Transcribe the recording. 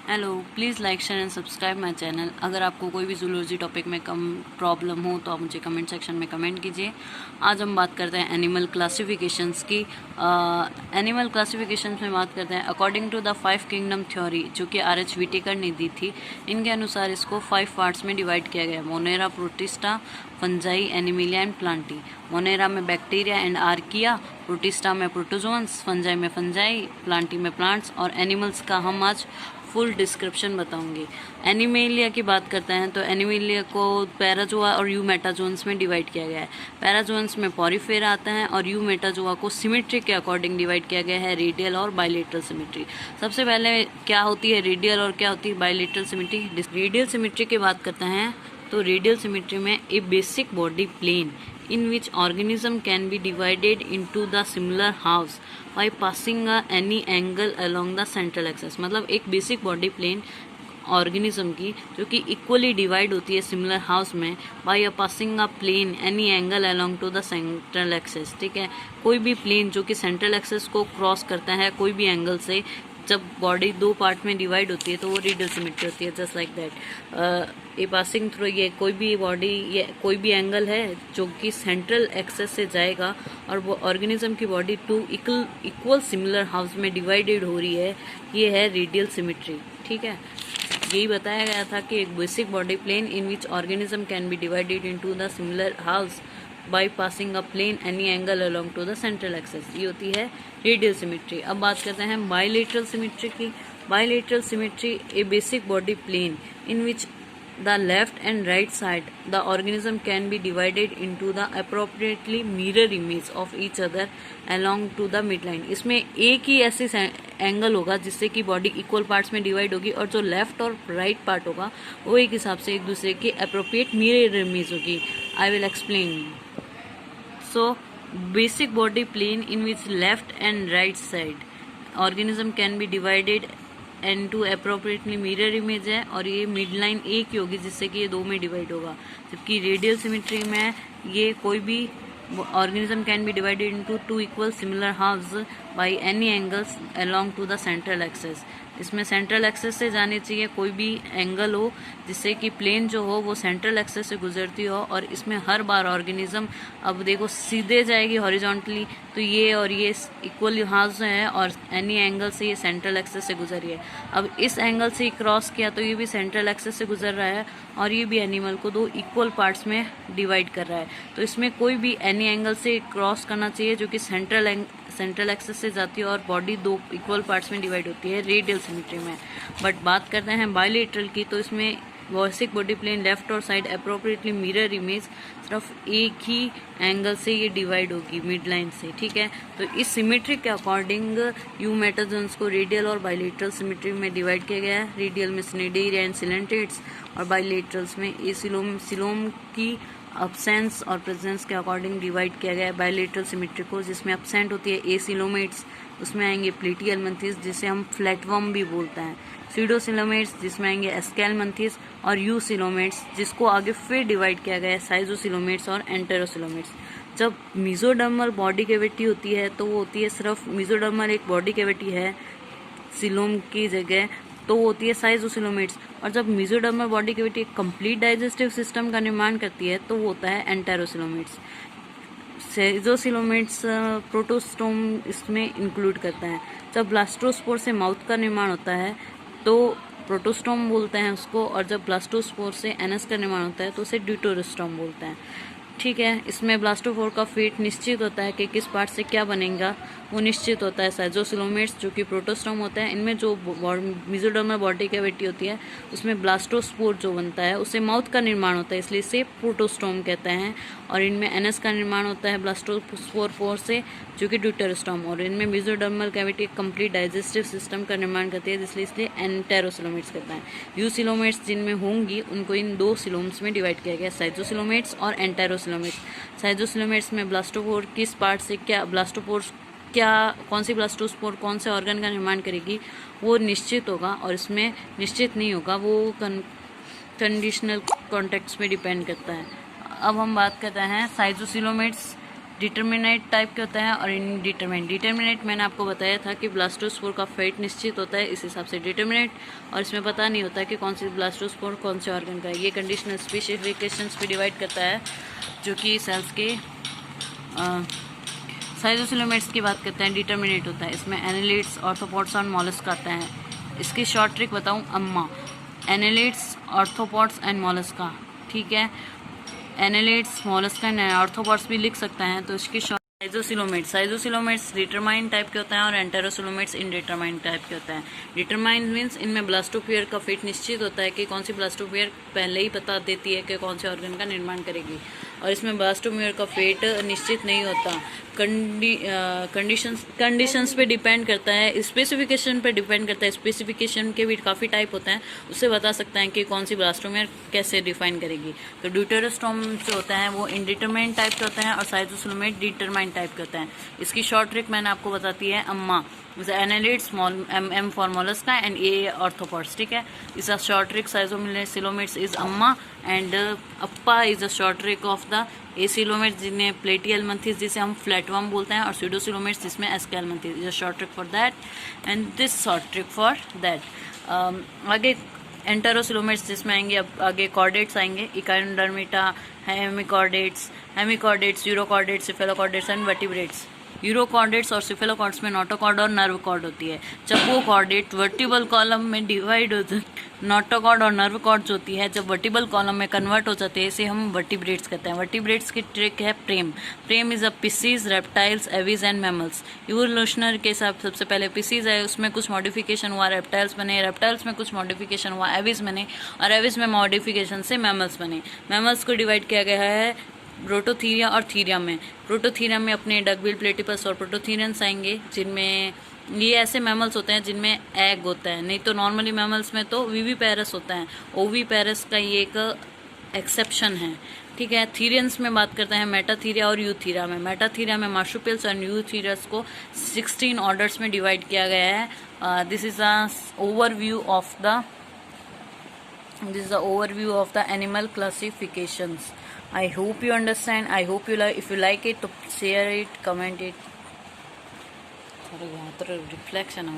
Hello, please like share and subscribe my channel. अगर आपको कोई भी जूलॉजी टॉपिक में कम प्रॉब्लम हो तो आप मुझे कमेंट सेक्शन में कमेंट कीजिए। आज हम बात करते हैं एनिमल क्लासिफिकेशंस की। एनिमल क्लासिफिकेशंस में बात करते हैं according to the 5 kingdom theory, जो कि आर.एच. व्हिटेकर ने दी थी। इनके अनुसार इसको 5 पार्ट्स में डिवाइड किया गया है: Monera, protista, fungi, Animalia and Plantae. Monera में बैक्टीरिया एंड आर्किया, प्रोटिस्टा में प्रोटोजोन्स, फंजाई में फंजाई, प्लांटी में प्लांट्स और एनिमल्स का हम आज फुल डिस्क्रिप्शन बताऊंगी। एनिमेलिया की बात करते हैं तो एनिमेलिया को पैराजोआ और यूमेटाजोन्स में डिवाइड किया गया है। पैराजोन्स में पॉरीफेरा आता है और यूमेटाजोआ को सिमेट्री के अकॉर्डिंग डिवाइड किया गया है, रेडियल और बायलेटरल सिमेट्री। सबसे पहले क्या होती है रेडियल और क्या होती है बायलेटरल सिमेट्री। रेडियल सिमेट्री की बात करते हैं तो रेडियल सिमेट्री में a basic body plane in which organism can be divided into the similar halves by passing any angle along the central axis। मतलब एक बेसिक बॉडी प्लेन ऑर्गेनिज्म की जो कि इक्वली डिवाइड होती है सिमिलर हाउस में by a passing a plane any angle along to the central axis. ठीक है, कोई भी प्लेन जो कि सेंट्रल एक्सेस को क्रॉस करता है कोई भी एंगल से, जब बॉडी दो पार्ट में डिवाइड होती है तो वो रेडियल सिमेट्री होती है। जस्ट लाइक दैट ये पासिंग थ्रू ये कोई भी बॉडी, ये कोई भी एंगल है जो कि सेंट्रल एक्सेस से जाएगा और वो ऑर्गेनिज्म की body two equal similar halves में डिवाइडेड हो रही है, ये है रेडियल सिमेट्री। ठीक है, यही बताया गया था कि एक basic body plane in which organism can be divided into the similar halves by passing a plane any angle along to the central axis, ये होती है रेडियल सिमेट्री। अब बात करते हैं बायलेटरल सिमेट्री की। Bilateral symmetry a basic body plane in which the left and right side the organism can be divided into the appropriately mirror image of each other along to the midline। इसमें एक ही ऐसे angle होगा जिससे कि body equal parts में divide होगी और जो लेफ्ट और राइट पार्ट होगा वो एक हिसाब से एक दूसरे के अप्रोप्रिएट मिरर इमेज होगी। I will explain. So basic body plane in which left and right side organism can be divided and to appropriately mirror image है और ये मिड लाइन एक ही होगी जिससे कि ये दो में डिवाइड होगा। जबकि रेडियल सिमेट्री में ये कोई भी organism can be divided into two equal similar halves by any angles along to the central axis. इसमें सेंट्रल एक्सेस से जाने चाहिए कोई भी एंगल हो जिससे कि प्लेन जो हो वो सेंट्रल एक्सेस से गुजरती हो, और इसमें हर बार ऑर्गेनिज्म, अब देखो सीधे जाएगी हॉरिजॉन्टली तो ये और ये इक्वल हाउस है और एनी एंगल से ये सेंट्रल एक्सेस से गुजर रही है। अब इस एंगल से क्रॉस किया तो ये भी सेंट्रल एक्सेस से गुजर रहा है और ये भी एनिमल को दो इक्वल पार्ट्स में डिवाइड कर रहा है। तो इसमें कोई भी एनी एंगल से क्रॉस करना चाहिए जो कि सेंट्रल एक्सेस से जाती है और बॉडी दो इक्वल पार्ट्स में डिवाइड होती है रेडियल सिमेट्री में। बट बात करते हैं बायलेटरल की, तो इसमें बेसिक बॉडी प्लेन लेफ्ट और साइड अप्रोप्रिएटली मिरर इमेज सिर्फ एक ही एंगल से ये डिवाइड होगी मिड लाइन से। ठीक है, तो इस सिमेट्री के अकॉर्डिंग यूमेटाजोन्स को रेडियल और बायलेटरल सिमेट्री में डिवाइड किया गया है। रेडियल में सिनेडेरिया एंड सिलेंटेट्स और बायलेटरल्स में सिलोम की अब्सेंस और प्रेजेंस के अकॉर्डिंग डिवाइड किया गया है बायलेटरल सिमेट्री को, जिसमें अब्सेंट होती है एसिलोमेट्स, उसमें आएंगे प्लेटियलमंथीज जिसे हम फ्लैटवर्म भी बोलते हैं, सीडोसिलोमेट्स जिसमें आएंगे एस्केलमंथीज, और यूसिलोमेट्स जिसको आगे फिर डिवाइड किया गया है साइजोसिलोमेट्स और एंटेरोसिलोमेट्स। जब मीजोडर्मल बॉडी कैविटी होती है तो वो होती है सिर्फ मीजोडर्मल एक बॉडी कैविटी है सिलोम की जगह, तो वो होती है साइजोसिलोमेट्स। और जब mesodermal body cavity complete digestive system का निर्माण करती है तो वो होता है एंटेरोसिलोमेट्स। साइजोसिलोमेट्स प्रोटोस्टोम इसमें इंक्लूड करता है। जब ब्लास्टोस्पोर से माउथ का निर्माण होता है तो प्रोटोस्टोम बोलते हैं उसको, और जब ब्लास्टोस्पोर से एनस का निर्माण होता है तो उसे ड्यूटोरोस्टोम बोलते हैं। ठीक है, इसमें ब्लास्टोफोर का फेट निश्चित होता है कि किस पार्ट से क्या बनेगा, वो निश्चित होता है। साइजोसिलोमेट्स जो कि प्रोटोस्टोम होता है, इनमें जो मीजोडर्मल बॉडी कैविटी होती है उसमें ब्लास्टोस्पोर जो बनता है उससे माउथ का निर्माण होता है, इसलिए इसे प्रोटोस्टोम कहते हैं। और इनमें एनस का निर्माण होता है ब्लास्टोस्पोर पोर से जो कि ड्यूटेरोस्टोम, और इनमें mesodermal cavity complete digestive system का निर्माण करती है इसलिए एंटेरोसिलोमेट्स कहते हैं। यूसिलोमेट्स जिनमें होंगी उनको इन दो सिलोम्स में डिवाइड किया गया, साइजोसिलोमेट्स और एंटेरोसिलोमेट्स। साइजोसिलोमेट्स में ब्लास्टोपोर किस पार्ट से क्या कौन सी ब्लास्टोस्पोर कौन से ऑर्गन का निर्माण करेगी वो निश्चित होगा, और इसमें निश्चित नहीं होगा, वो कंडीशनल कॉन्टेक्ट्स में डिपेंड करता है। अब हम बात करते हैं साइजोसिलोमेट्स डिटर्मिनेट टाइप के होता है और इनडिटर्मिनेट। डिटर्मिनेट मैंने आपको बताया था कि ब्लास्टोस्पोर का फेट निश्चित होता है, इस हिसाब से डिटर्मिनेट, और इसमें पता नहीं होता कि कौन सी ब्लास्टोस्पोर कौन से ऑर्गन का है। ये कंडीशनल स्पेसिफिकेशंस पे डिवाइड करता है, जो कि सेल्स के साइटोसिलोमेट्स की बात करते हैं। डिटर्मिनेट होता है, इसमें एनालिड्स, ऑर्थोपॉड्स और मॉलस्क आता है। इसकी शॉर्ट ट्रिक बताऊं, अम्मा, एनालिड्स, ऑर्थोपॉड्स एंड मॉलस्का, ठीक है। एनालिड्स, मॉलस्का एंड ऑर्थोपॉड्स भी लिख सकते हैं। तो इसकी साइटोसिलोमेट्स, साइटोसिलोमेट्स डिटरमाइन टाइप के होते हैं और एंटेरोसिलोमेट्स इनडिटरमाइन टाइप के होते हैं। डिटरमाइन मीन्स इनमें ब्लास्टोपियर का फेट निश्चित होता है कि कौन सी ब्लास्टोपियर पहले ही बता देती है कि कौन से ऑर्गन का निर्माण करेगी, और इसमें ब्लास्टोपियर का फेट निश्चित नहीं होता। कंडीशंस पे डिपेंड करता है, स्पेसिफिकेशन पे डिपेंड करता है। स्पेसिफिकेशन के भी काफ़ी टाइप होते हैं, उससे बता सकते हैं कि कौन सी ब्लास्टोमियर कैसे डिफाइन करेगी। तो ड्यूटेरोस्टोम जो होता है वो इनडिटरमाइन टाइप के होते हैं और साइटोसिलोमेट डिटरमाइन टाइप के होते हैं। इसकी शॉर्ट ट्रिक मैंने आपको बताती है, अम्मा, annelid, small M for mollusca and A arthropods, ठीक है। इस शॉर्ट ट्रिक साइटोसिलोमेट्स इज अम्मा एंड अप्पा is a short trick of the acoelomates जिन्हें प्लेटियलमंथिस जिसे हम फ्लैटवर्म बोलते हैं, और स्यूडोसिलोमेट्स जिसमें aschelminthes is a short trick for that and this short trick for that. आगे एंटेरोसिलोमेट्स जिसमें आएंगे, अब आगे कॉर्डेट्स आएंगे, echinodermata, hemichordates, urochordates, cephalochordates and vertebrates. Urochordates और सिफेलोकॉर्ड्स में नोटोकॉर्ड और नर्व कॉर्ड होती है। जब वो कॉर्डेट वर्टिबल कॉलम में डिवाइड होते हैं, नोटोकॉर्ड और नर्व कॉर्ड्स होती है, जब वर्टिबल कॉलम में कन्वर्ट हो जाते हैं, इसे हम वर्टिब्रेट्स कहते हैं। वर्टिब्रेट्स की ट्रिक है प्रेम। प्रेम is a Pisces, reptiles, Aves and mammals. Evolutionary के हिसाब सबसे पहले पिसीज है, उसमें कुछ मॉडिफिकेशन हुआ, रेप्टाइल्स बने, रेप्टाइल्स में कुछ मॉडिफिकेशन हुआ, एविज बने, और एविज में मॉडिफिकेशन से मैमल्स बने। मैमल्स को डिवाइड किया गया है प्रोटोथीरिया और थीरिया में। प्रोटोथीरिया में अपने डकबिल, प्लेटिपस और प्रोटोथीरियंस आएंगे, जिनमें ये ऐसे मैमल्स होते हैं जिनमें एग होता है, नहीं तो नॉर्मली मैमल्स में तो विविपेरस होता है। ओविपेरस का ये एक एक्सेप्शन है, ठीक है। थीरियंस में बात करते हैं मेटाथीरिया और यूथीरिया में। मेटाथीरिया में मार्शुपिल्स और यूथीरियस को 16 ऑर्डर्स में डिवाइड किया गया है। This is a overview of the animal classifications. I hope you understand. I hope you like. If you like it, to share it, comment it. Sorry, reflection.